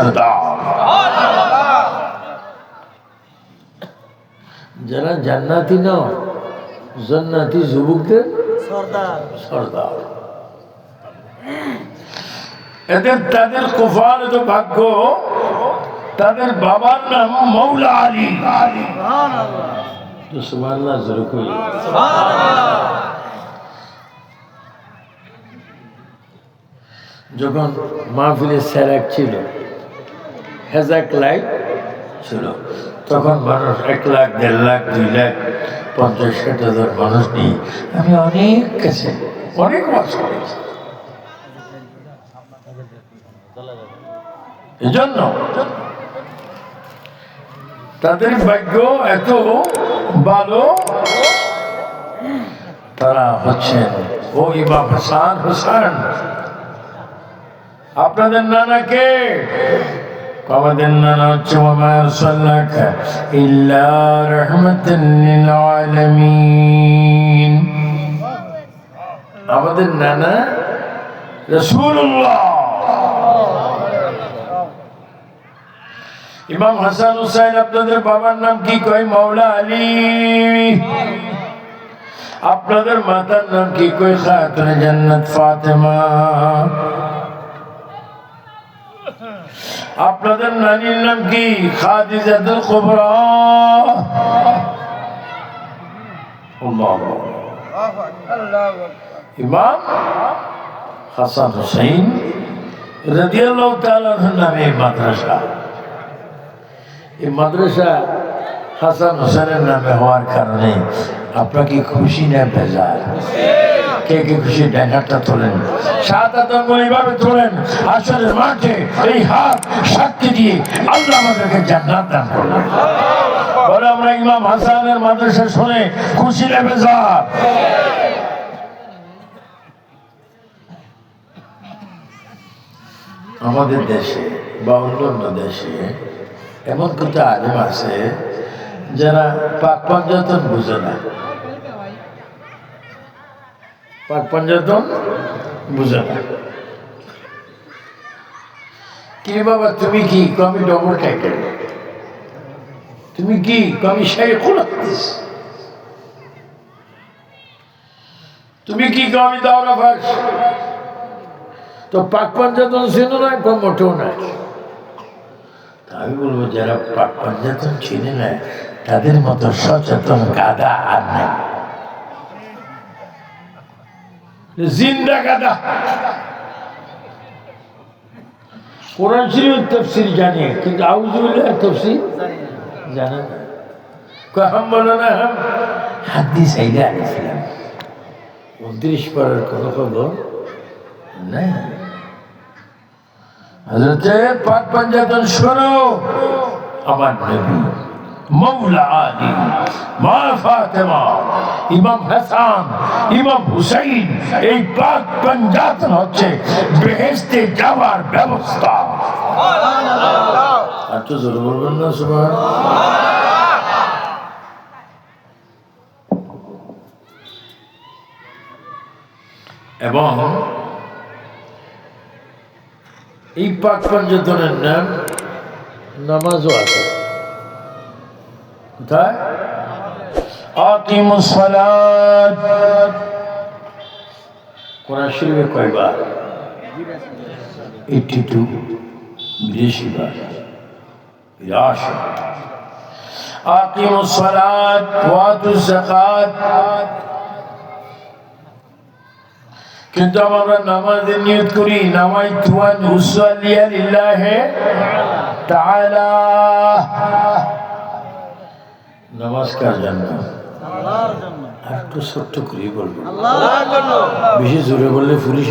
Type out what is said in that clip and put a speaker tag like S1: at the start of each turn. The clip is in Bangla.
S1: সরদার। যারা জান্নাতি নয়, জান্নাতি যুবকদের সরদার। এদের তাদের কপালে ভাগ্য, তাদের বাবার নাম মৌলা আলী। সুবহানাল্লাহ জোরে কই। যখন মাহফিলে সেরাক ছিল, হেজাক লাইট ছিল, তখন মানুষ 1 লাখ, 1.5 লাখ, 2 লাখ, 50-60 হাজার মানুষ নিয়ে আমি অনেক কাছে অনেক ওয়াজ করেছি। এজন্য তাদের ভাগ্য এত ভালো, তারা হচ্ছেন ও ইমাম হাসান হুসাইন। আপনাদের নানাকে, আমাদের নানা হচ্ছে ওয়ামা আরসালনাকা ইল্লা রাহমাতাল লিল আলামিন। আমাদের নানা রাসূলুল্লাহ। ইমাম হাসান হুসাইন আপনাদের বাবার নাম কি কয়? মৌলা আলী। আপনাদের মাতার নাম কি কয়? খাতুনে জান্নাত ফাতেমা। আপনাদের নানির নাম কি? খাদিজাতুল কুবরা। ইমাম হাসান হুসাইন রাদিয়াল্লাহু তাআলা নামে মাদ্রাসা। এই মাদ্রাসা হাসান হুসাইনের নামে হওয়ার কারণে আপনার কি খুশি না বেজার? কে কে খুশি? ডাইনারটা তোলেন, শাহাদাত এইভাবে তোলেন। আসরের মাঠে এই হাত সাক্ষী দিয়ে আল্লাহ আমাদেরকে জান্নাত দান করলেন। বলে আমরা ইমাম হাসানের মাদ্রাসা শুনে খুশি না বেজার? আমাদের দেশে বা অন্যান্য দেশে এমন কিছু আলেম আছে যারা পাক পাঞ্জাতন বুঝে না। পাক পাঞ্জাতন বুঝে না। কি বাবা তুমি কি? আমি ডবল টাইটেল। তুমি কি? আমি শাইখুল হাদিস। তুমি কি? আমি দাওরা ফাস। তো পাক পাঞ্জাতন ছিল না, কম মোটেও না। আমি বলবো যারা পাক পাঞ্জাতন চিনে না তাদের মতো সচেতন গাদা আর নাই। জিন্দা গাদা। কোরআন শরীফের তাফসীর জানে কিন্তু আউযুবিল্লাহ তাফসীর জানে না। হাম বলো না, হাম হাদিস আইলা ইসলাম 29 পারার কোনো খবর নাই। হযরতে পাক পাঞ্জাতন শোনো, আমার নবী মৌলা আলী, মা ফাতেমা, ইমাম হাসান, ইমাম হুসাইন, এই পাক পাঞ্জাতন হচ্ছে বেহেশতে যাওয়ার ব্যবস্থা। আর তো জোরে বলবেন না সুবহানাল্লাহ। এবং এই পাক পাঞ্জাতনের নাম নামাজও আছে। কোথায়? আকিমুস সালাত। কোরআন শরীফে কয়বার? 82, 82 বার। আকিমুস সালাত ওয়া আতুজ যাকাত। কিন্তু আমরা নামাজের নিয়ত করি নাওয়াইতু আন উসাল্লিয়া লিল্লাহি তাআলা। নামাজ কার জন্য? আল্লাহর জন্য। আর একটু ছোট্ট করে বলবো, আল্লাহর জন্য। বেশি জোরে বললে পুলিশ